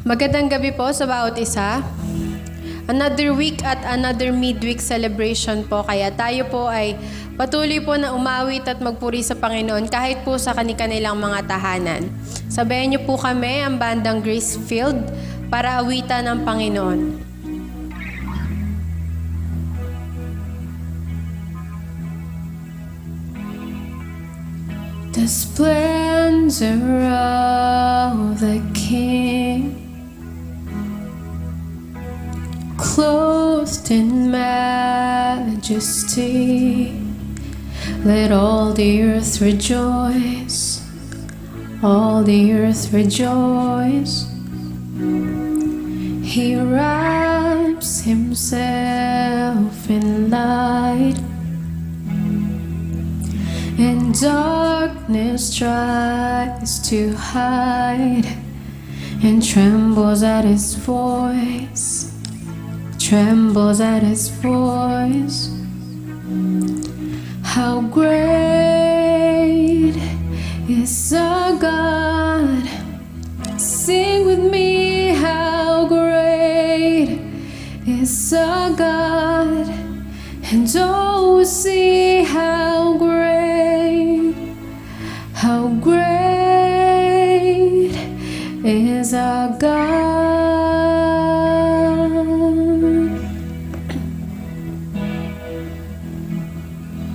Magandang gabi po sa bawat isa. Another week at another midweek celebration po. Kaya tayo po ay patuloy po na umawit at magpuri sa Panginoon kahit po sa kanilang mga tahanan. Sabayan niyo po kami ang bandang Gracefield para awitan ng Panginoon. The splendor of the King, clothed in majesty, let all the earth rejoice, all the earth rejoice. He wraps himself in light, and darkness tries to hide, and trembles at his voice, trembles at his voice. How great is our God! Sing with me, how great is our God! And oh, see how great is our God.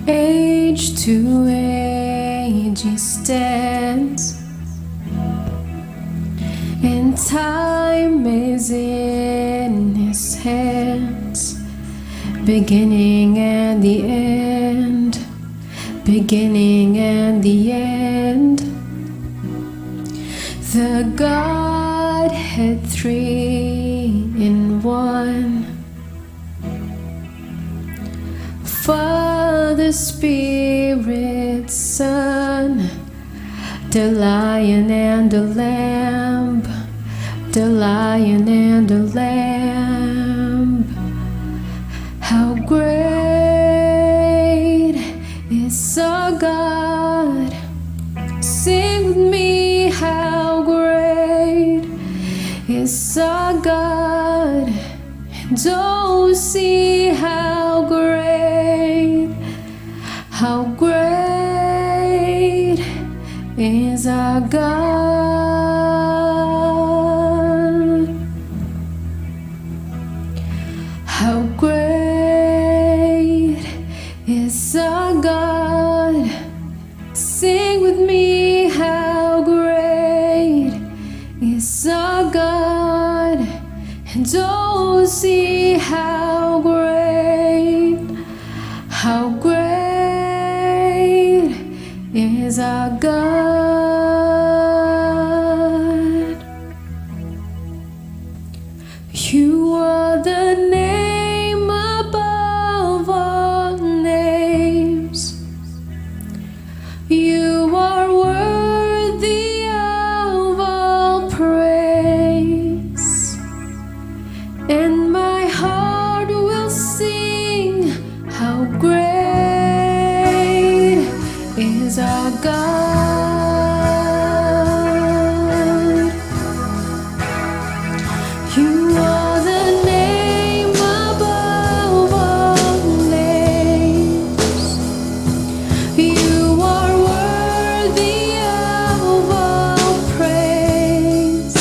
Age to age he stands, and time is in his hands. Beginning and the end, beginning and the end. The Godhead three in one, Father, Spirit, Son, the Lion and the Lamb, the Lion and the Lamb. How great is our God! Sing with me, how great is our God! And oh, see how great is our God! How great is our God! Sing with me, how great is our God! And oh, see how great is our God. You are the name above all names. You are worthy of all praise, and my heart will sing how great is our God. You are the name above all names. You are worthy of all praise,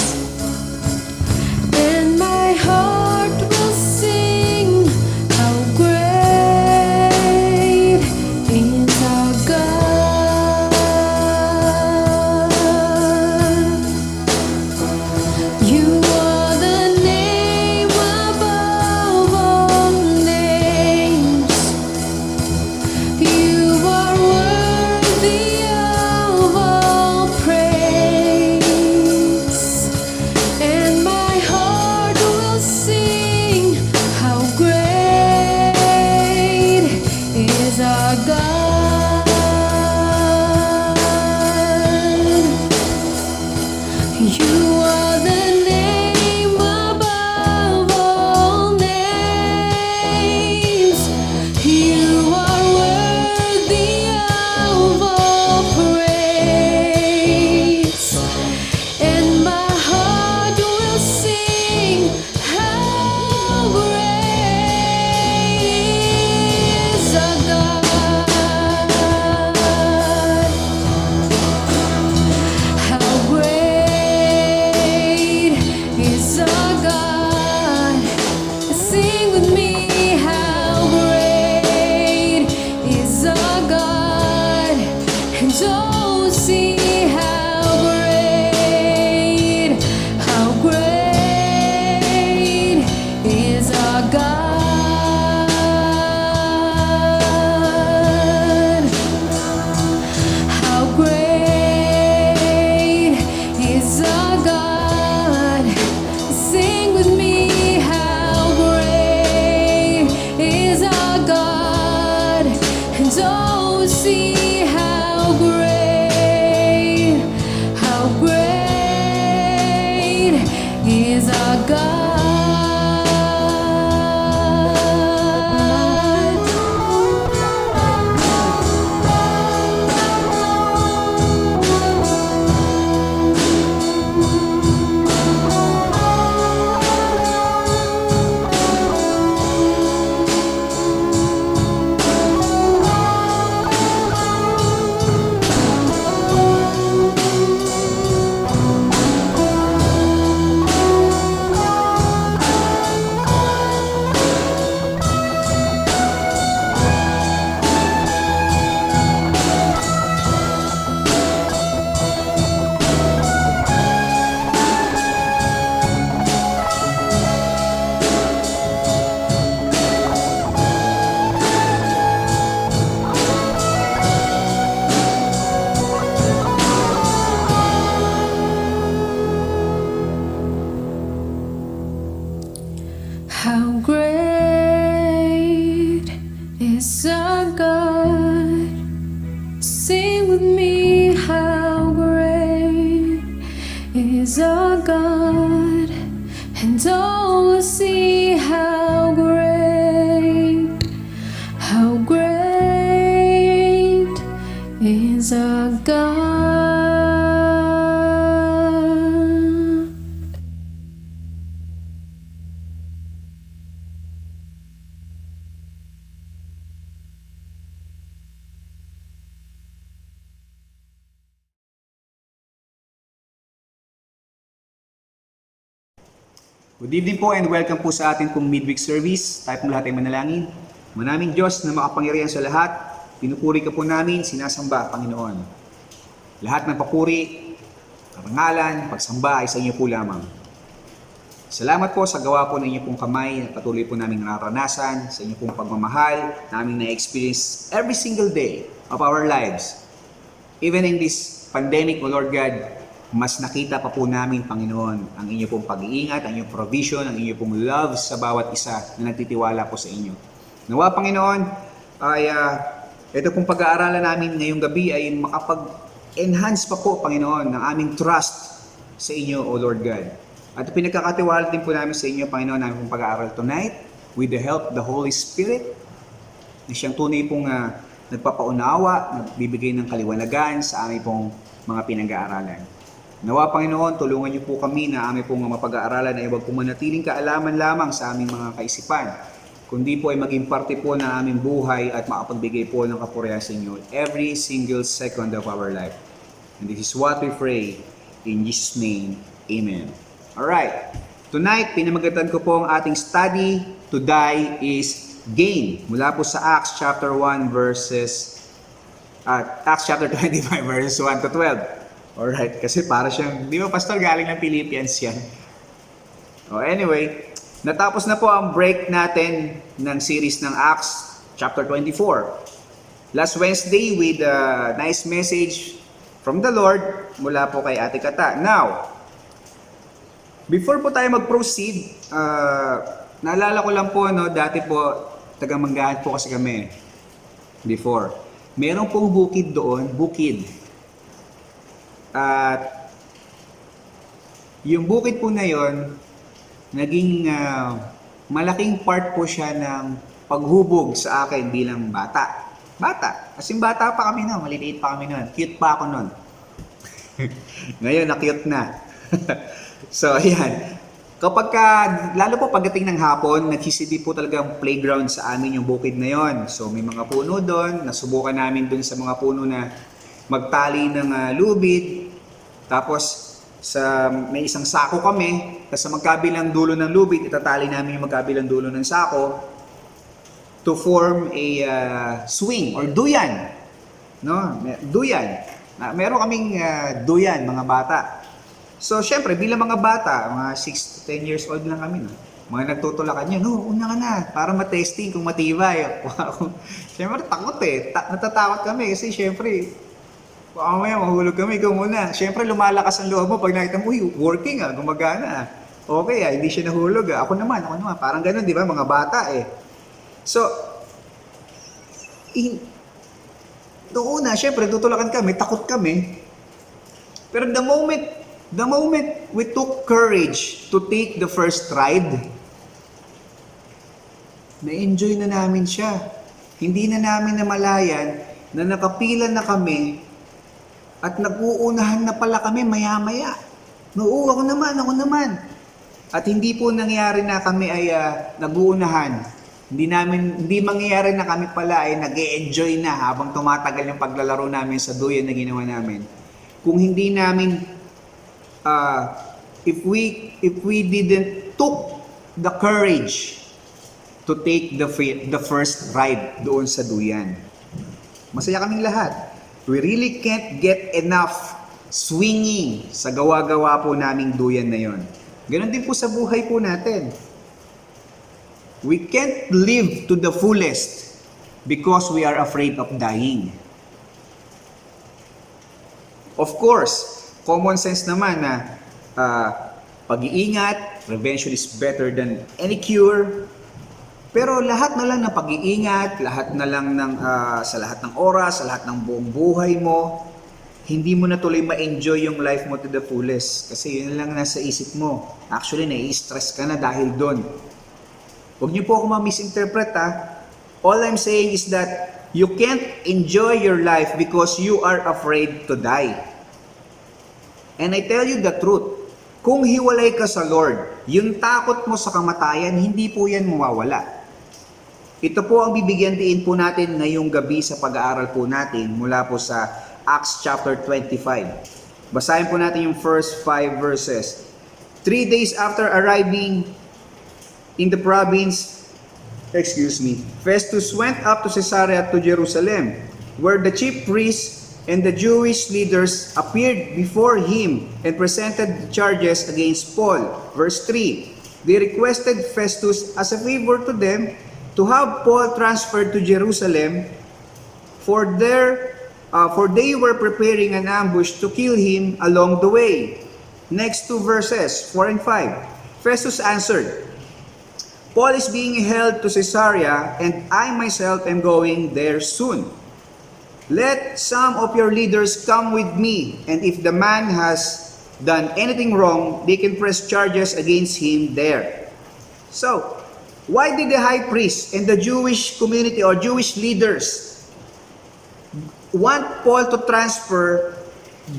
and my heart will sing how great is our God. How great is our God? Sing with me, how great is our God, and all will see how great is our God. Good evening po and welcome po sa ating pong midweek service. Tayo pong lahat ay manalangin. Manaming Diyos na makapangyarihan sa lahat, pinupuri ka po namin, sinasamba, Panginoon. Lahat ng papuri, karangalan, pagsamba ay sa inyo po lamang. Salamat po sa gawa po ng inyo pong kamay na patuloy po namin nararanasan, sa inyo pong pagmamahal na aming na-experience every single day of our lives. Even in this pandemic, O Lord God, mas nakita pa po namin, Panginoon, ang inyo pong pag-iingat, ang inyong provision, ang inyo pong love sa bawat isa na nagtitiwala po sa inyo. Nawa, Panginoon, ay ito pong pag-aaralan namin ngayong gabi ay makapag-enhance pa po, Panginoon, ng aming trust sa inyo, O Lord God. At pinagkakatiwala din po namin sa inyo, Panginoon, namin pong pag-aaral tonight with the help of the Holy Spirit na siyang tunay pong nagpapaunawa, nagbibigay ng kaliwanagan sa aming pong mga pinag-aaralan. Nawa, Panginoon, tulungan niyo po kami na aming pong mapag-aaralan na iwag po manatiling kaalaman lamang sa aming mga kaisipan, kundi po ay maging parte po ng aming buhay at makapagbigay po ng kapurihan sa inyo every single second of our life. And this is what we pray in Jesus' name. Amen. Alright, tonight, pinamagatan ko po ang ating study, to die is gain. Mula po sa Acts chapter 1 verses, Acts chapter 25 verses 1 to 12. Alright, kasi para siyang, di ba pastor, galing ng Philippians yan. Anyway, natapos na po ang break natin ng series ng Acts chapter 24. Last Wednesday with a nice message from the Lord mula po kay Ate Kata. Now, before po tayo mag-proceed, naalala ko lang po, no, dati po, taga-Manggahan po kasi kami before. Meron pong bukid doon, bukid. At yung bukid po na yon, naging malaking part po siya ng paghubog sa akin bilang bata. Bata. As in bata pa kami noon, maliliit pa kami noon. Cute pa ako noon. Ngayon, na-cute na. So, ayan. Kapag lalo po pagdating ng hapon, nagsisilbi po talaga ang playground sa amin yung bukid na yon. So, may mga puno doon. Nasubukan namin doon sa mga puno na magtali ng lubid. Tapos, may isang sako kami. Tapos sa magkabilang dulo ng lubid, itatali namin yung magkabilang dulo ng sako to form a swing or duyan. No? Duyan. Meron kaming duyan, mga bata. So, syempre, bilang mga bata, mga 6 to 10 years old lang kami, no? Mga nagtutulakan yun, no, una ka na, para matesting kung matibay. Syempre, takot eh. Natatakot kami kasi syempre, mamaya mahulog kami, ikaw muna. Syempre, lumalakas ang loob mo pag nakita mo, uy, working gumagana Okay hindi siya nahulog Ako naman. Parang ganun, di ba? Mga bata eh. So, noong una, syempre, tutulakan kami, takot kami. Pero the moment The moment we took courage to take the first ride, na-enjoy na namin siya. Hindi na namin namalayan na nakapila na kami at nag-uunahan na pala kami maya-maya. No, ako naman. At hindi po nangyari na kami ay nag-uunahan. Hindi mangyayari na kami pala ay nag-e-enjoy na habang tumatagal yung paglalaro namin sa duyan na ginawa namin. Kung hindi namin, if we didn't took the courage to take the first ride doon sa duyan. Masaya kaming lahat. We really can't get enough swinging sa gawa-gawa po naming duyan na yon. Ganon din po sa buhay po natin. We can't live to the fullest because we are afraid of dying. Of course, common sense naman na pag-iingat, prevention is better than any cure. Pero lahat na lang ng pag-iingat, lahat na lang ng, sa lahat ng oras, sa lahat ng buong buhay mo, hindi mo na tuloy ma-enjoy yung life mo to the fullest. Kasi yun lang nasa isip mo. Actually, nai-stress ka na dahil doon. Huwag niyo po ako ma-misinterpret ha. All I'm saying is that you can't enjoy your life because you are afraid to die. And I tell you the truth, kung hiwalay ka sa Lord, yung takot mo sa kamatayan, hindi po yan mawawala. Ito po ang bibigyan diin po natin ngayong gabi sa pag-aaral po natin mula po sa Acts chapter 25. Basahin po natin yung first 5 verses. 3 days after arriving in the province, Festus went up to Caesarea to Jerusalem, where the chief priests and the Jewish leaders appeared before him and presented charges against Paul. Verse 3, they requested Festus as a favor to them to have Paul transferred to Jerusalem, for they were preparing an ambush to kill him along the way. Next 2 verses, 4 and 5. Festus answered, Paul is being held to Caesarea, and I myself am going there soon. Let some of your leaders come with me, and if the man has done anything wrong, they can press charges against him there. So, why did the high priest and the Jewish community or Jewish leaders want Paul to transfer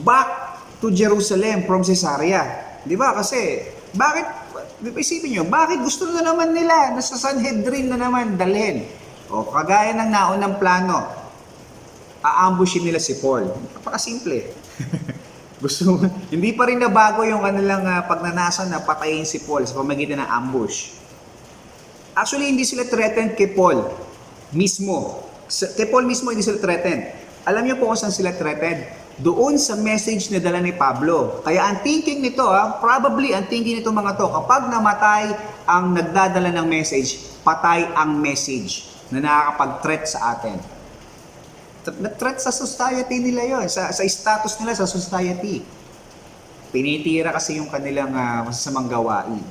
back to Jerusalem from Caesarea? Di ba? Kasi, bakit? Isipin nyo, bakit gusto na naman nila na sa Sanhedrin na naman dalhin? O, kagaya ng naunang plano, aambushin nila si Paul. Napakasimple. Hindi pa rin nabago yung kanilang pagnanasa na patayin si Paul sa pamagitan ng ambush. Actually, hindi sila threatened kay Paul mismo. Kay Paul mismo, hindi sila threatened. Alam niyo po kung saan sila threatened? Doon sa message na dala ni Pablo. Kaya ang thinking nito, probably ang thinking nito mga to, kapag namatay ang nagdadala ng message, patay ang message na nakakapag-threat sa atin. Threat sa society nila yon, sa status nila sa society. Tinitira kasi yung kanilang masasamang gawain.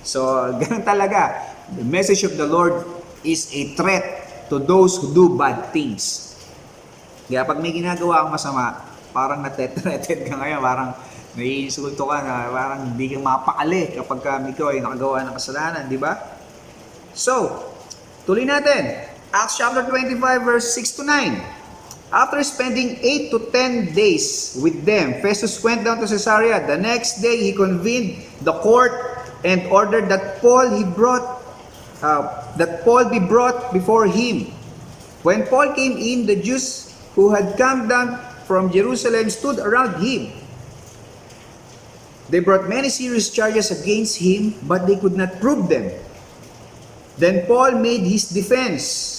So, ganun talaga. The message of the Lord is a threat to those who do bad things. Kaya pag may ginagawa kang masama, parang natetrated ka ngayon, parang naiinsulto ka na parang hindi ka mapakali kapag ikaw ay nakagawa ng kasalanan, di ba? So, tuloy natin. Acts chapter 25 verse 6 to 9. After spending 8 to 10 days with them, Festus went down to Caesarea. The next day, he convened the court and ordered that Paul be brought before him. When Paul came in, the Jews who had come down from Jerusalem stood around him. They brought many serious charges against him, but they could not prove them. Then Paul made his defense.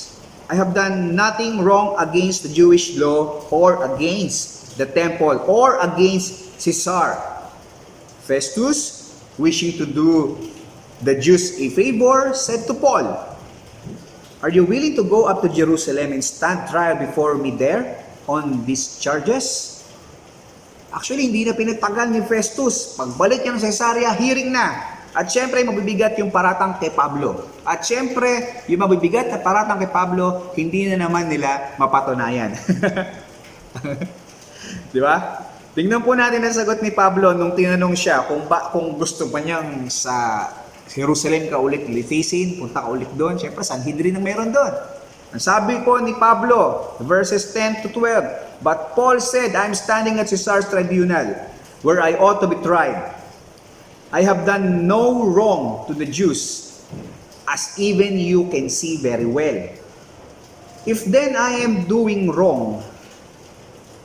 I have done nothing wrong against the Jewish law or against the temple or against Caesar. Festus, wishing to do the Jews a favor, said to Paul, Are you willing to go up to Jerusalem and stand trial before me there on these charges? Actually, hindi na pinagtagal ni Festus. Pagbalik niya ng Caesarea, hearing na. At syempre, mabibigat yung paratang kay Pablo. At syempre, yung mabibigat na paratang kay Pablo, hindi na naman nila mapatunayan. Di ba? Tingnan po natin ang sagot ni Pablo nung tinanong siya kung gusto pa niyang sa Jerusalem ka ulit litisin, punta ka ulit doon. Siyempre, Sanhedrin ang meron doon. Ang sabi po ni Pablo, verses 10 to 12, "But Paul said, I'm standing at Caesar's tribunal, where I ought to be tried. I have done no wrong to the Jews, as even you can see very well. If then I am doing wrong,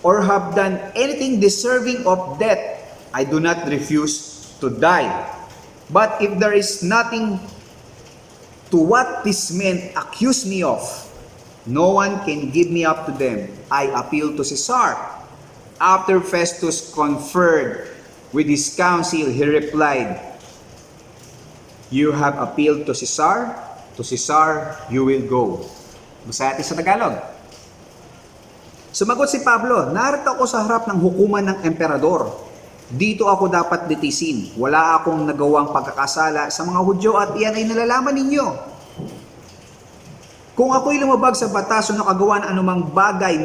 or have done anything deserving of death, I do not refuse to die. But if there is nothing to what these men accuse me of, no one can give me up to them. I appeal to Caesar." After Festus conferred with his council, he replied, "You have appealed to Caesar you will go." Basta natin sa Tagalog. Sumagot si Pablo, "Narito ako sa harap ng hukuman ng emperador. Dito ako dapat litisin. Wala akong nagawang pagkakasala sa mga Hudyo at iyan ay nalalaman ninyo. Kung ako'y lumabag sa batas o nakagawa ng anumang bagay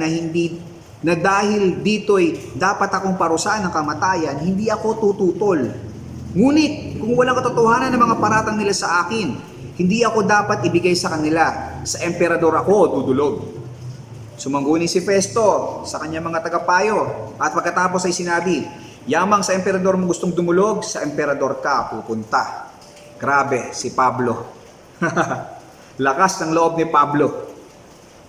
na dahil dito'y dapat akong parusahan ng kamatayan, hindi ako tututol. Ngunit kung walang katotohanan ng mga paratang nila sa akin, hindi ako dapat ibigay sa kanila. Sa emperador ako dudulog." Sumangguni si Festo sa kanyang mga tagapayo at pagkatapos ay sinabi, "Yamang sa emperador mo gustong dumulog, sa emperador ka pupunta." Grabe si Pablo. Lakas ng loob ni Pablo.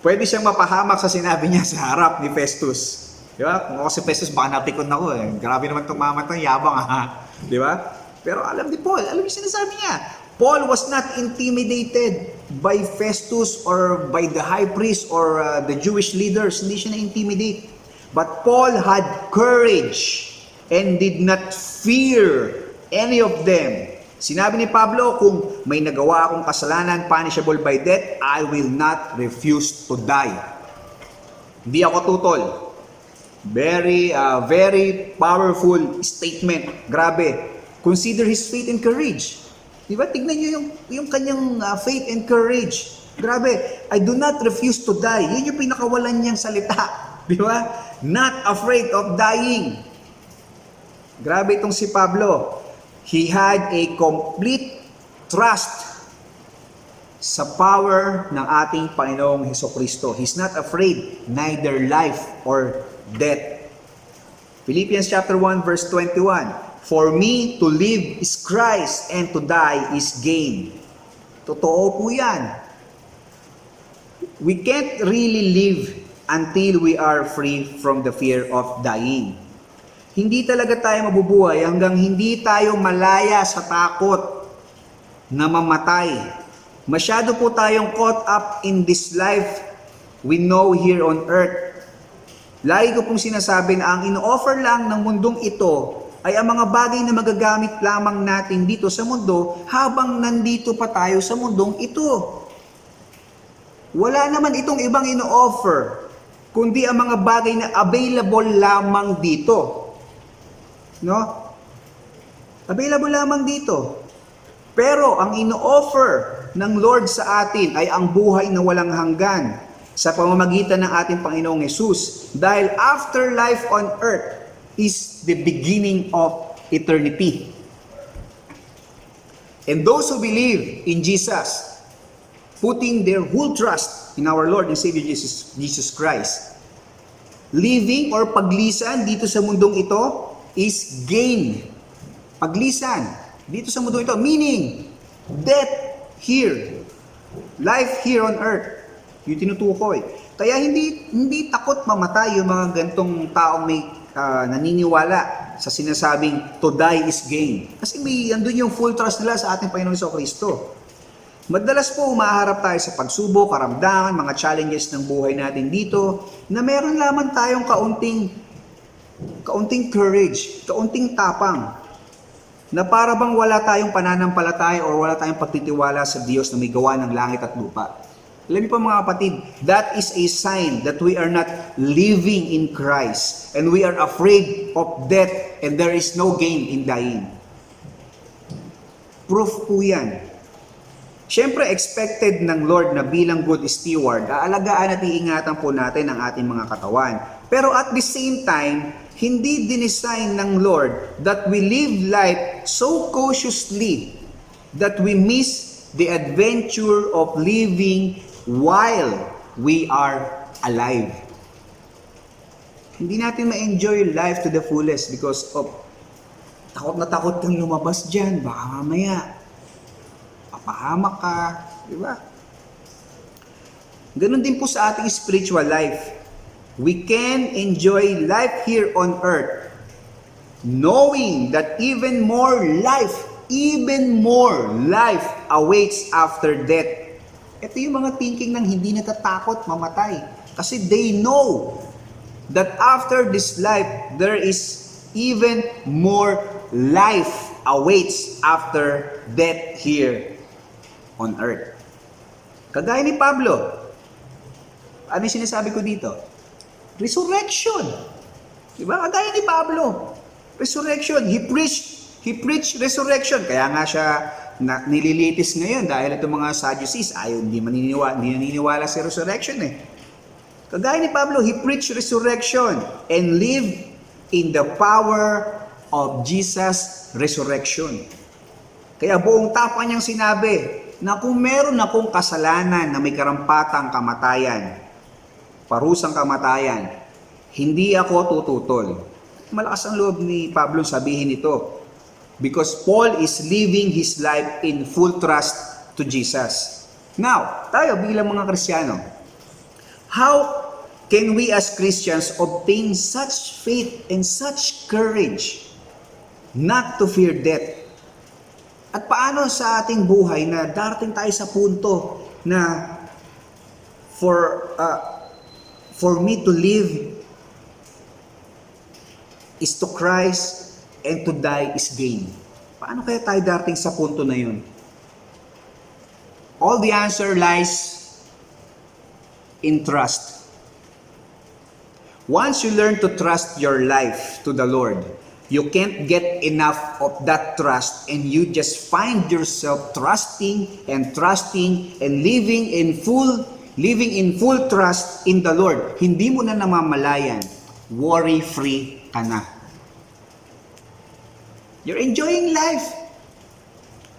Pwede siyang mapahamak sa sinabi niya sa harap ni Festus. Di ba? Kung ako si Festus, baka napikon ako eh. Grabe naman itong mama itong yabang ha. Di ba? Pero alam ni Paul, alam yung sinasabi niya. Paul was not intimidated by Festus or by the high priest or the Jewish leaders. Hindi siya na-intimidate. But Paul had courage and did not fear any of them. Sinabi ni Pablo, kung may nagawa akong kasalanan, punishable by death, I will not refuse to die. Hindi ako tutol. Very powerful statement. Grabe. Consider his faith and courage. Diba? Tignan nyo yung kanyang faith and courage. Grabe. I do not refuse to die. Yun yung pinakawalan niyang salita. Diba? Not afraid of dying. Grabe itong si Pablo. He had a complete trust sa power ng ating Panginoong Hesukristo. He's not afraid, neither life or death. Philippians chapter 1 verse 21. "For me to live is Christ and to die is gain." Totoo po yan. We can't really live until we are free from the fear of dying. Hindi talaga tayo mabubuhay hanggang hindi tayo malaya sa takot na mamatay. Masyado po tayong caught up in this life we know here on earth. Lagi ko pong sinasabi na ang ino-offer lang ng mundong ito ay ang mga bagay na magagamit lamang natin dito sa mundo habang nandito pa tayo sa mundong ito. Wala naman itong ibang ino-offer, kundi ang mga bagay na available lamang dito. No? Available lamang dito. Pero ang ino-offer ng Lord sa atin ay ang buhay na walang hanggan sa pamamagitan ng ating Panginoong Hesus. Dahil afterlife on earth is the beginning of eternity. And those who believe in Jesus, putting their whole trust in our Lord and Savior Jesus Christ, living or paglisan dito sa mundong ito is gain. Paglisan dito sa mundong ito, meaning death here, life here on earth. Yung tinutukoy. Kaya hindi takot mamatay yung mga gantong taong may naniniwala sa sinasabing to die is gain. Kasi andun yung full trust nila sa ating Panginoong Jesucristo. Madalas po umaharap tayo sa pagsubok, karamdaman, mga challenges ng buhay natin dito na meron lamang tayong kaunting courage, kaunting tapang na para bang wala tayong pananampalataya o wala tayong pagtitiwala sa Diyos na may gawa ng langit at lupa. Alam niyo po mga kapatid, that is a sign that we are not living in Christ and we are afraid of death and there is no gain in dying. Proof po yan. Siyempre, expected ng Lord na bilang good steward, aalagaan at iingatan po natin ang ating mga katawan. Pero at the same time, hindi dinesign ng Lord that we live life so cautiously that we miss the adventure of living while we are alive. Hindi natin ma-enjoy life to the fullest because of takot na takot kang lumabas dyan. Baka mamaya, papahamak ka. Diba? Ganon din po sa ating spiritual life. We can enjoy life here on earth knowing that even more life awaits after death. Ito yung mga thinking ng hindi natatakot mamatay. Kasi they know that after this life, there is even more life awaits after death here on earth. Kagaya ni Pablo, ano yung sinasabi ko dito? Resurrection. Diba? Kagaya ni Pablo. Resurrection. He preached resurrection. Kaya nga siya nililitis ngayon dahil itong mga Sadducees hindi naniniwala sa resurrection eh. Kagaya ni Pablo, he preached resurrection and lived in the power of Jesus' resurrection. Kaya buong tapang niyang sinabi na kung meron akong kasalanan na may karampatang kamatayan, parusang kamatayan, hindi ako tututol. Malakas ang loob ni Pablo sabihin ito because Paul is living his life in full trust to Jesus. Now, tayo bilang mga Kristiyano, how can we as Christians obtain such faith and such courage not to fear death? At paano sa ating buhay na darating tayo sa punto na for me to live is to Christ and to die is gain? Paano kaya tayo darating sa punto na yun? All the answer lies in trust. Once you learn to trust your life to the Lord, you can't get enough of that trust and you just find yourself trusting and living in full trust in the Lord. Hindi mo na namamalayan, worry-free ka na. You're enjoying life.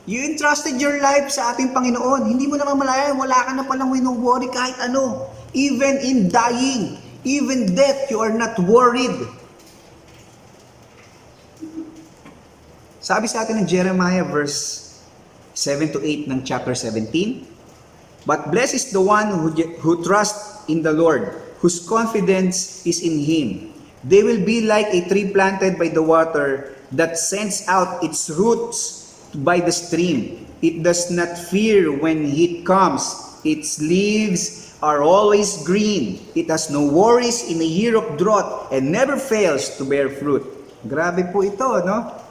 You entrusted your life sa ating Panginoon. Hindi mo namamalayan, wala ka na palang wino-worry kahit ano. Even in dying, even death, you are not worried. Sabi sa atin ng Jeremiah verse 7 to 8 ng chapter 17, "But blessed is the one who trusts in the Lord, whose confidence is in Him. They will be like a tree planted by the water that sends out its roots by the stream. It does not fear when heat comes. Its leaves are always green. It has no worries in a year of drought and never fails to bear fruit." Grabe po ito, no?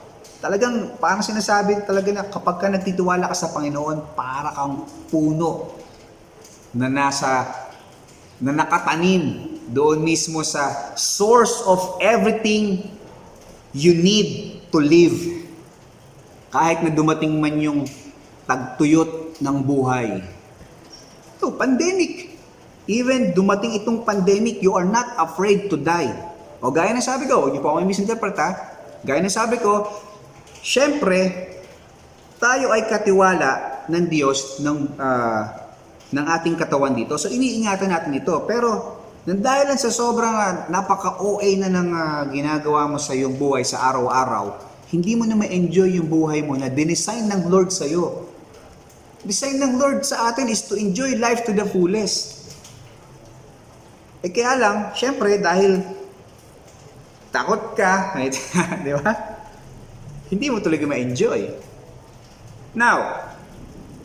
Talagang parang sinasabi talaga na kapag ka nagtitiwala ka sa Panginoon, para kang puno na nakatanim doon mismo sa source of everything you need to live. Kahit na dumating man yung tagtuyot ng buhay. Ito, pandemic. Even dumating itong pandemic, you are not afraid to die. O gaya na sabi ko, huwag niyo po ako misinterpret ha. Gaya na sabi ko, syempre, tayo ay katiwala ng Diyos ng ating katawan dito. So iniingatan natin ito. Pero dahil lang sa sobrang napaka-OA na ng ginagawa mo sa iyong buhay sa araw-araw, hindi mo na ma-enjoy yung buhay mo na dinesign ng Lord sa iyo. Design ng Lord sa atin is to enjoy life to the fullest. Kaya lang, syempre, dahil takot ka, di ba? Hindi mo talaga ma-enjoy. Now,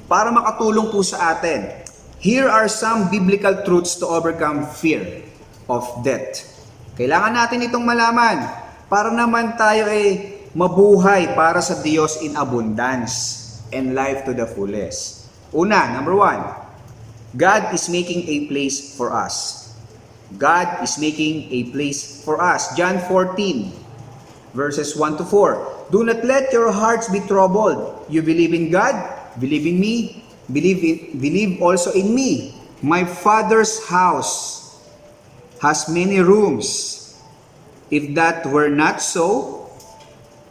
para makatulong po sa atin, here are some biblical truths to overcome fear of death. Kailangan natin itong malaman para naman tayo ay mabuhay para sa Diyos in abundance and life to the fullest. Una, number 1, God is making a place for us. God is making a place for us. John 14, verses 1 to 4. "Do not let your hearts be troubled. You believe in God, believe in me. Believe also in me. My Father's house has many rooms. If that were not so,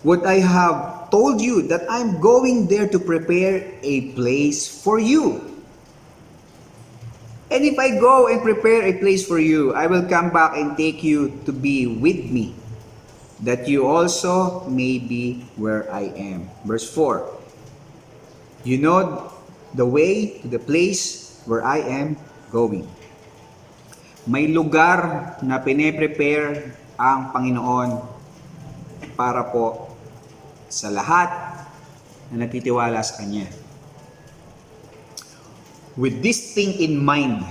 would I have told you that I'm going there to prepare a place for you? And if I go and prepare a place for you, I will come back and take you to be with me, that you also may be where I am. Verse 4. You know the way to the place where I am going. May lugar na pine-prepare ang Panginoon para po sa lahat na nagtitiwala sa Kanya. With this thing in mind,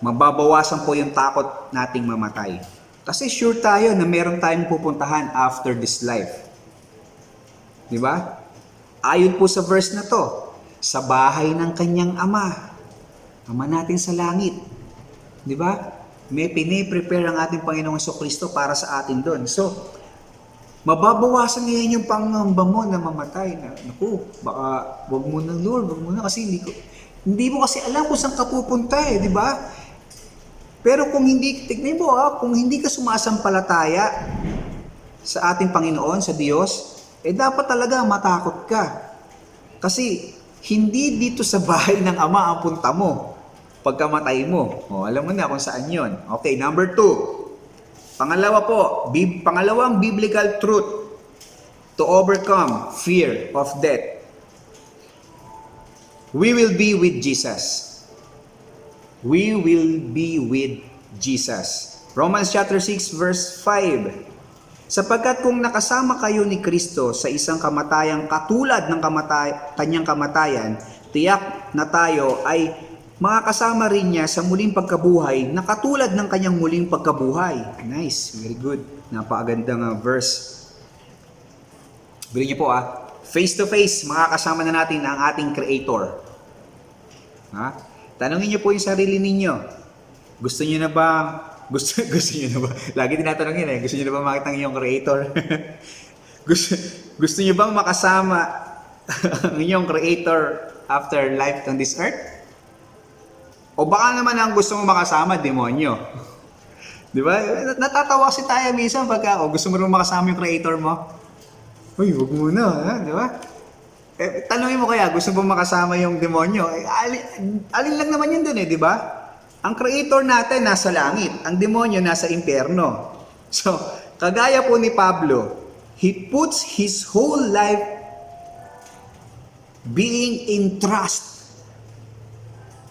mababawasan po yung takot nating mamatay. Kasi sure tayo na meron tayong pupuntahan after this life. Di ba? Ayon po sa verse na to, sa bahay ng kanyang ama, ama natin sa langit. Di ba? May piniprepare ang ating Panginoong Jesucristo para sa atin doon. So, mababawasan ngayon yung pangamba mo na mamatay. Naku, baka wag mo na Lord, wag mo na kasi hindi mo kasi alam kung saan ka pupunta di ba? Pero kung hindi, tignan mo kung hindi ka sumasampalataya sa ating Panginoon, sa Diyos, dapat talaga matakot ka. Kasi hindi dito sa bahay ng Ama ang punta mo pagkamatay mo. Alam mo na kung saan yon. Okay, number 2. Pangalawa po, pangalawang biblical truth to overcome fear of death. We will be with Jesus. We will be with Jesus. Romans chapter 6 verse 5. Sapagkat kung nakasama kayo ni Kristo sa isang kamatayang katulad ng kanyang kamatayan, tiyak na tayo ay makakasama rin niya sa muling pagkabuhay na katulad ng kanyang muling pagkabuhay. Nice, very good. Napakagandang verse. Bili niyo po face to face, makakasama na natin ang ating Creator. Tanungin niyo po yung sarili ninyo. Gusto niyo na ba, gusto niyo na ba, lagi tinatanong yun gusto niyo na ba makita ang inyong Creator? gusto niyo bang makasama ang inyong Creator after life on this earth? O baka naman ang gusto mo makasama, demonyo. Di ba? Natatawa kasi tayo minsan pagka, gusto mo rin makasama yung Creator mo. Uy, wag muna, di ba? Tanungin mo kaya, gusto mo makasama yung demonyo? Alin lang naman yun dun di ba? Ang Creator natin nasa langit, ang demonyo nasa impyerno. So, kagaya po ni Pablo, he puts his whole life being in trust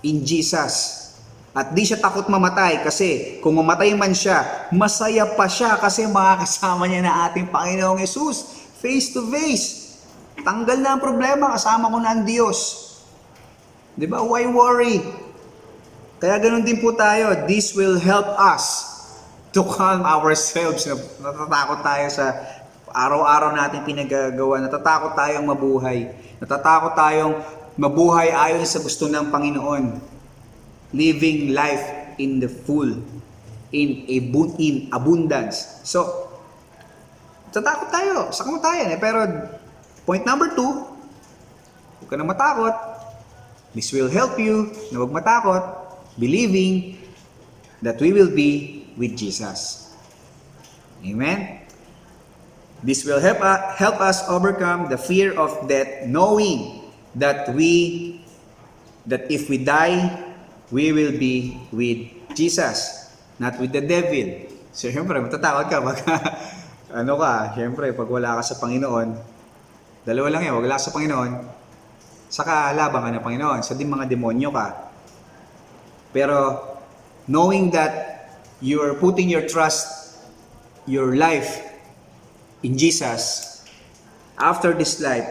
in Jesus. At di siya takot mamatay kasi kung mamatay man siya, masaya pa siya kasi makakasama niya na ating Panginoong Yesus. Face to face. Tanggal na ang problema, kasama ko na ang Diyos. Di ba? Why worry? Kaya ganun din po tayo. This will help us to calm ourselves. Natatakot tayo sa araw-araw natin pinagagawa. Natatakot tayong mabuhay. Natatakot tayong mabuhay ayon sa gusto ng Panginoon. Living life in the full, in abundance. So, natatakot tayo. Sa kamatayan Pero, point number 2, huwag ka na matakot. This will help you na huwag matakot. Believing that we will be with Jesus. Amen? This will help us overcome the fear of death, knowing that if we die, we will be with Jesus, not with the devil. So, siyempre, matatakot ka pag siyempre, pag wala ka sa Panginoon, dalawa lang yan, wag wala ka sa Panginoon, saka laban ka ng Panginoon, sa mga demonyo ka. Pero, knowing that you are putting your trust, your life in Jesus, after this life,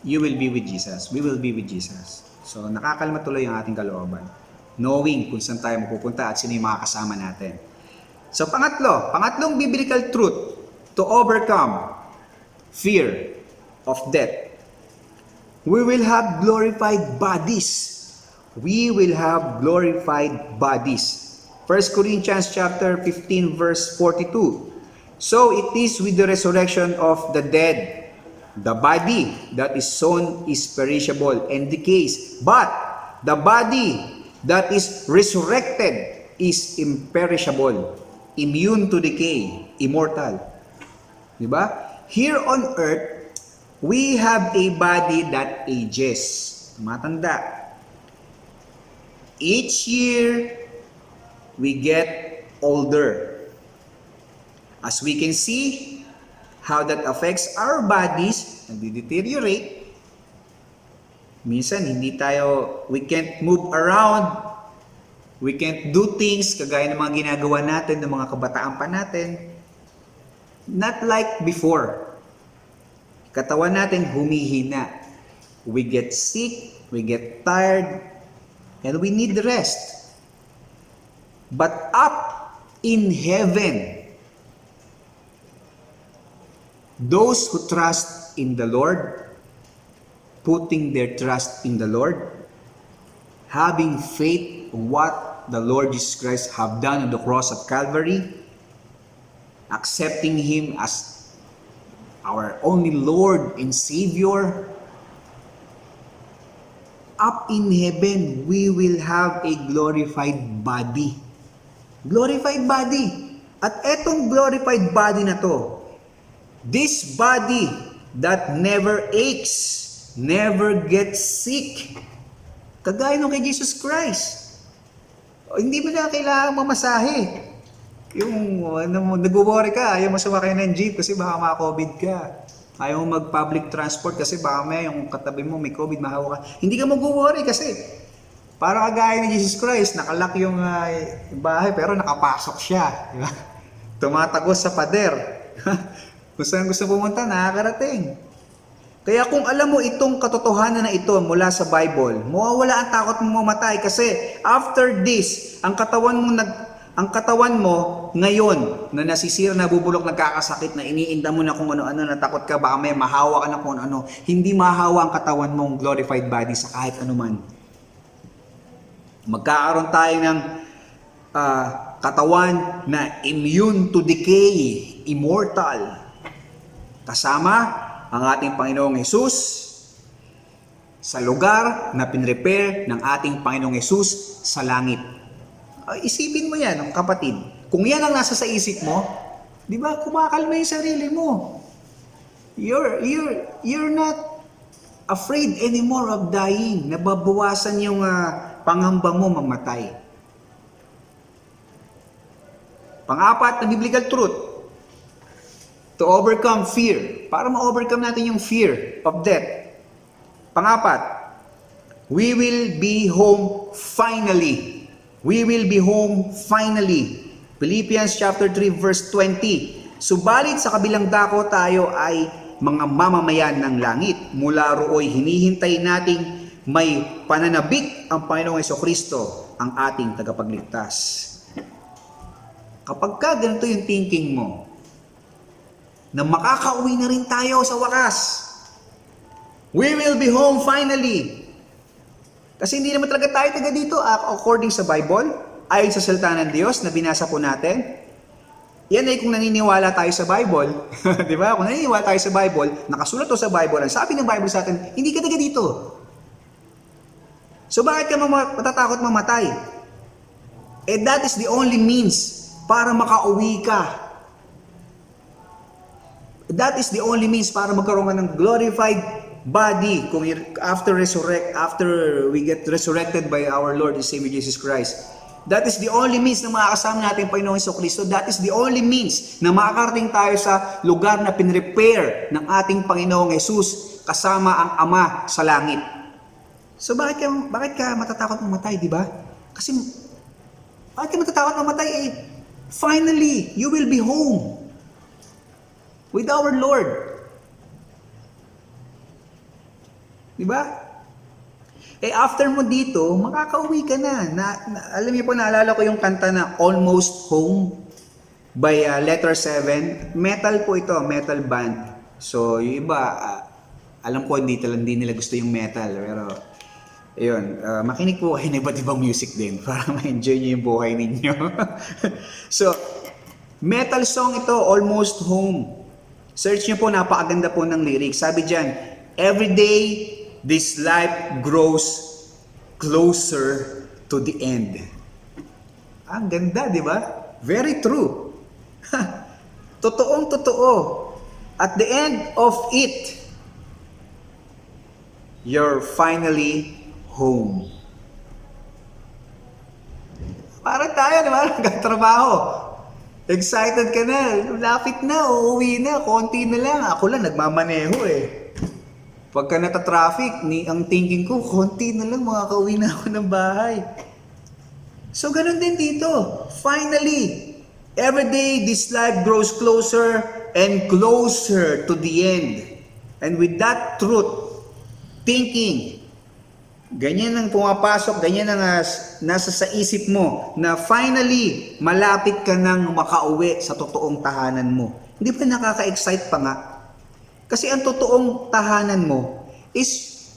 you will be with Jesus. We will be with Jesus. So, nakakalma tuloy ang ating kalooban. Knowing kung saan tayo mapupunta at sino yung makakasama natin. So, pangatlong biblical truth to overcome fear of death. We will have glorified bodies. We will have glorified bodies. 1 Corinthians chapter 15 verse 42. So it is with the resurrection of the dead. The body that is sown is perishable and decays, but the body that is resurrected is imperishable immune to decay, immortal. Di ba? Here on earth, we have a body that ages. Matanda. Each year, we get older. As we can see, how that affects our bodies, nagde-deteriorate. Minsan, we can't move around, we can't do things kagaya ng mga ginagawa natin, ng mga kabataan pa natin. Not like before. Katawan natin humihina. We get sick, we get tired, and we need rest. But up in heaven, those who trust in the Lord, putting their trust in the Lord, having faith in what the Lord Jesus Christ have done on the cross of Calvary, accepting Him as our only Lord and Savior, up in heaven, we will have a glorified body. Glorified body. At etong glorified body na to, this body that never aches, never gets sick, kagaya nung kay Jesus Christ. Hindi mo na kailangan mamasahe. Yung nag-worry ka, ayaw mo sumakay ng jeep kasi baka maka-COVID ka. Ayaw mo mag-public transport kasi baka may yung katabi mo may COVID, mahawa ka. Hindi ka mag-worry kasi para kagaya ni Jesus Christ, nakalock yung bahay pero nakapasok siya. Di ba? Tumatagos sa pader. Kung saan gusto pumunta, nakakarating. Kaya kung alam mo itong katotohanan na ito mula sa Bible, mawawala ang takot mo mamatay kasi after this, ang katawan mo ngayon na nasisira, nabubulok, nagkakasakit, na iniinda mo na kung ano-ano, natakot ka, baka may mahawa ka na kung ano, hindi mahawa ang katawan mong glorified body sa kahit anuman. Magkakaroon tayo ng katawan na immune to decay, immortal. Kasama ang ating Panginoong Hesus sa lugar na pinrepare ng ating Panginoong Hesus sa langit. Isipin mo yan, kapatid. Kung yan ang nasa sa isip mo, di ba, kumakalma yung sarili mo. You're not afraid anymore of dying. Nababawasan yung pangamba mo mamatay. Pang-apat na biblical truth, to overcome fear. Para ma-overcome natin yung fear of death. Pang-apat, we will be home finally. We will be home finally. Philippians chapter 3 verse 20. Subalit sa kabilang dako tayo ay mga mamamayan ng langit. Mula rooy hinihintay nating may pananabik ang Panginoong Jesucristo, ang ating tagapagligtas. Kapag ka ganito yung thinking mo, na makakauwi na rin tayo sa wakas. We will be home finally. Kasi hindi naman talaga tayo taga dito according sa Bible, ayon sa salita ng Diyos na binasa po natin. Yan ay kung naniniwala tayo sa Bible. Di ba? Kung naniniwala tayo sa Bible, nakasulat to sa Bible, ang sabi ng Bible sa atin, hindi ka taga dito. So bakit ka matatakot mamatay? That is the only means para makauwi ka. That is the only means para magkaroon ka ng glorified body kung after we get resurrected by our Lord and Savior Jesus Christ. That is the only means na makakasama natin ang Panginoong Jesucristo. That is the only means na makakarating tayo sa lugar na pinrepare ng ating Panginoong Jesus kasama ang Ama sa langit. So bakit ka matatakot mamatay, di ba? Kasi bakit ka matatakot mamatay? Finally, you will be home with our Lord. Diba? After mo dito, makakauwi ka na. Alam niyo po, naalala ko yung kanta na Almost Home by Letter 7. Metal po ito, metal band. So, yung iba, alam ko hindi nila gusto yung metal. Pero, ayun, makinig po kayo ng iba't ibang music din para ma-enjoy niyo yung buhay ninyo. So, metal song ito, Almost Home. Search niyo po, napakaganda po ng lyrics. Sabi dyan, every day, this life grows closer to the end. Ang ganda, di ba? Very true. Totoong totoo. At the end of it, you're finally home. Parang tayo naman, nagtatrabaho. Excited ka na, lapit na, uuwi na, konti na lang. Ako lang, nagmamaneho eh. Pagka nata-traffic, ang thinking ko, konti na lang, makakauwi na ako ng bahay. So, ganun din dito. Finally, every day, this life grows closer and closer to the end. And with that truth, thinking, ganyan ang pumapasok, ganyan ang nasa sa isip mo, na finally, malapit ka nang makauwi sa totoong tahanan mo. Hindi ba nakaka-excite pa nga? Kasi ang totoong tahanan mo is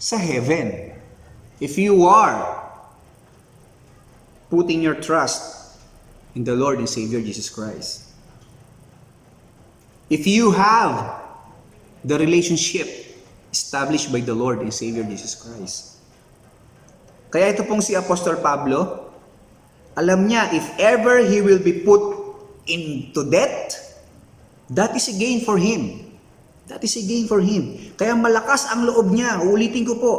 sa heaven. If you are putting your trust in the Lord and Savior Jesus Christ. If you have the relationship established by the Lord and Savior Jesus Christ. Kaya ito pong si Apostol Pablo, alam niya, if ever he will be put into death, that is a gain for him. That is a gain for him. Kaya malakas ang loob niya. Uulitin ko po.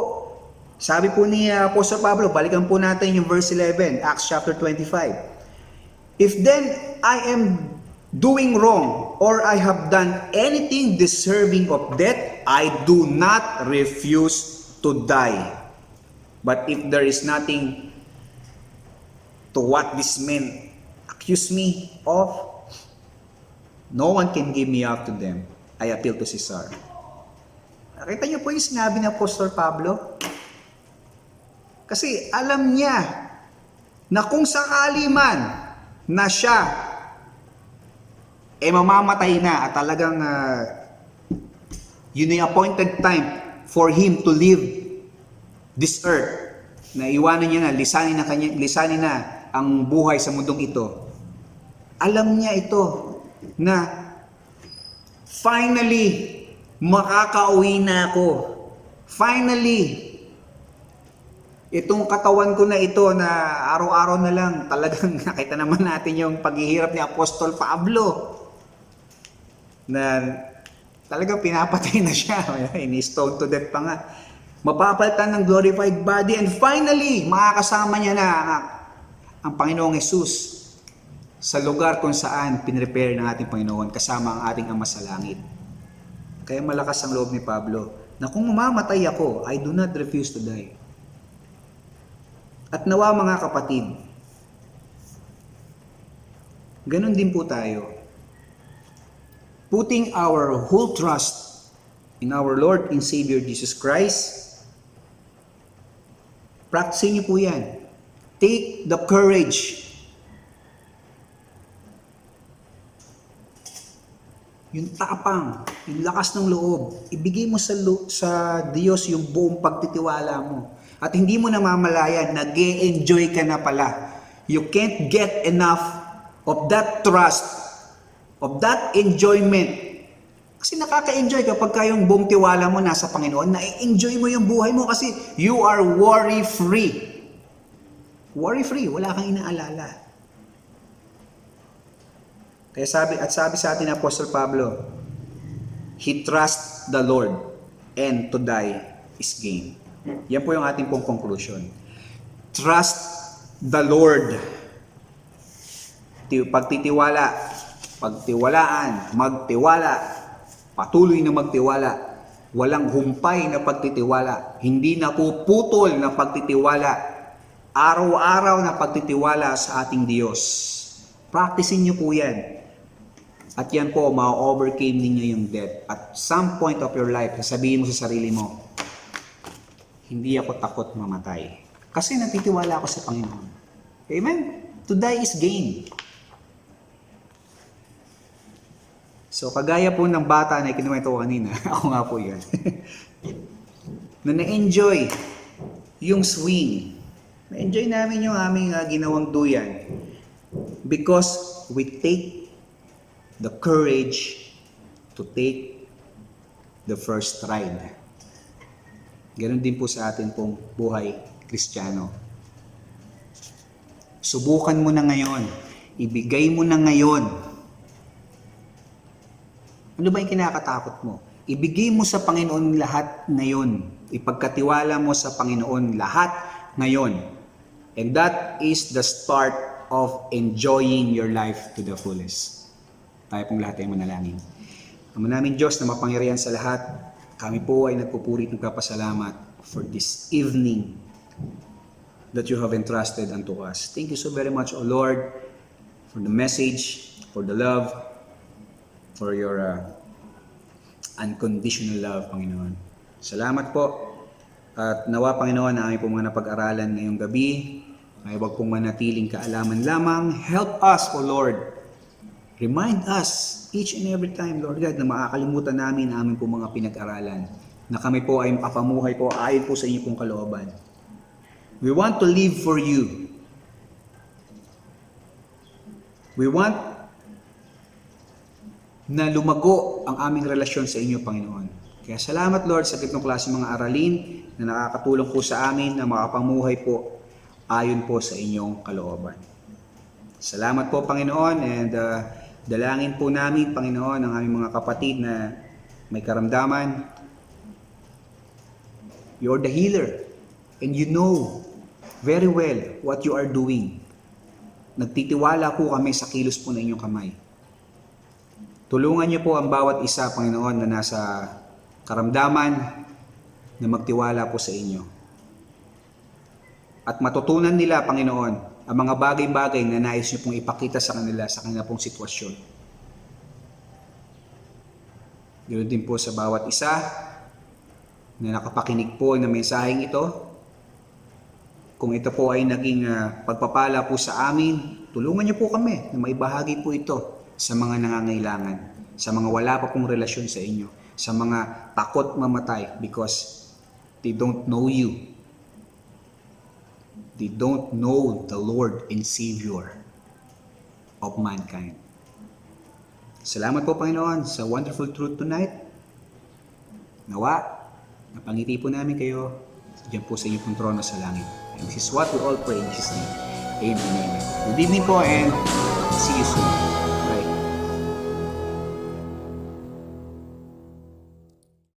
Sabi po ni Apostol Pablo, balikan po natin yung verse 11, Acts chapter 25. If then I am doing wrong, or I have done anything deserving of death, I do not refuse to die. But if there is nothing to what these men accuse me of, no one can give me up to them. I appeal to Caesar. Nakita niyo po yung sinabi ng Apostol Pablo? Kasi alam niya na kung sakali man na siya mamamatay na at talagang yun yung appointed time for him to leave this earth, na iwanan niya na, lisanin na ang buhay sa mundong ito. Alam niya ito na finally makakauwi na ako. Finally, itong katawan ko na ito na araw-araw na lang, talagang nakita naman natin yung paghihirap ni Apostol Pablo na talagang pinapatay na siya. Ini-stone to death pa nga. Mapapalitan ng glorified body, and finally, makakasama niya na ang Panginoong Hesus sa lugar kung saan pinrepare ng ating Panginoon kasama ang ating Ama sa langit. Kaya malakas ang loob ni Pablo na kung mamamatay ako, I do not refuse to die. At nawa mga kapatid, ganun din po tayo. Putting our whole trust in our Lord and Savior Jesus Christ, practicing niyo po yan. Take the courage. Yung tapang, yung lakas ng loob, ibigay mo sa Diyos yung buong pagtitiwala mo. At hindi mo namamalayan, nag-e-enjoy ka na pala. You can't get enough of that trust, of that enjoyment. Kasi nakaka-enjoy kapag yung buong tiwala mo nasa Panginoon, na-enjoy mo yung buhay mo kasi you are worry-free. Worry-free, wala kang inaalala. Kaya sabi sa atin ng Apostle Pablo, he trusts the Lord and to die is gain. Yan po yung ating pong conclusion. Trust the Lord. Pagtitiwala, pagtiwalaan, magtiwala, patuloy na magtiwala, walang humpay na pagtitiwala, hindi napuputol na pagtitiwala, araw-araw na pagtitiwala sa ating Diyos. Practicing nyo po yan. At yan po, ma-overcame ninyo yung death. At some point of your life, sasabihin mo sa sarili mo, hindi ako takot mamatay. Kasi natitiwala ako sa Panginoon. Amen? To die is gain. So, kagaya po ng bata na ikinuwento ko kanina, ako nga po yan, na na-enjoy yung swing. Na-enjoy namin yung aming ginawang duyan because we take the courage to take the first ride. Ganon din po sa atin pong buhay Kristiyano. Subukan mo na ngayon. Ibigay mo na ngayon Ano ba yung kinakatakot mo? Ibigay mo sa Panginoon lahat ngayon. Ipagkatiwala mo sa Panginoon lahat ngayon. And that is the start of enjoying your life to the fullest. Tayo pong lahat ay manalangin. Ama namin Diyos na mapangyarihan sa lahat, kami po ay nagpupuri at nagpapasalamat for this evening that you have entrusted unto us. Thank you so very much, O Lord, for the message, for the love, for your unconditional love, Panginoon. Salamat po. At nawa, Panginoon, na aming pong mga napag-aralan ngayong gabi ay huwag pong manatiling kaalaman lamang. Help us, O Lord. Remind us each and every time, Lord God, na makakalimutan namin ang aming pong mga pinag-aralan. Na kami po ay makapamuhay po ayon po sa inyong pong kalooban. We want to live for you. We want na lumago ang aming relasyon sa inyo, Panginoon. Kaya salamat, Lord, sa ganitong klase mga aralin na nakakatulong po sa amin na makapamuhay po ayon po sa inyong kalooban. Salamat po, Panginoon, and dalangin po namin, Panginoon, ang aming mga kapatid na may karamdaman. You're the healer, and you know very well what you are doing. Nagtitiwala po kami sa kilos po ng inyong kamay. Tulungan niyo po ang bawat isa, Panginoon, na nasa karamdaman na magtiwala po sa inyo. At matutunan nila, Panginoon, ang mga bagay-bagay na nais niyo pong ipakita sa kanila pong sitwasyon. Ganoon din po sa bawat isa na nakapakinig po ng mensaheng ito. Kung ito po ay naging pagpapala po sa amin, tulungan niyo po kami na maibahagi po ito sa mga nangangailangan, sa mga wala pa pong relasyon sa inyo, sa mga takot mamatay because they don't know you. They don't know the Lord and Savior of mankind. Salamat po, Panginoon, sa wonderful truth tonight. Nawa, napangiti po namin kayo diyan po sa inyong pong trono sa langit. And this is what we all pray in His name. Amen. Good evening po and see you soon.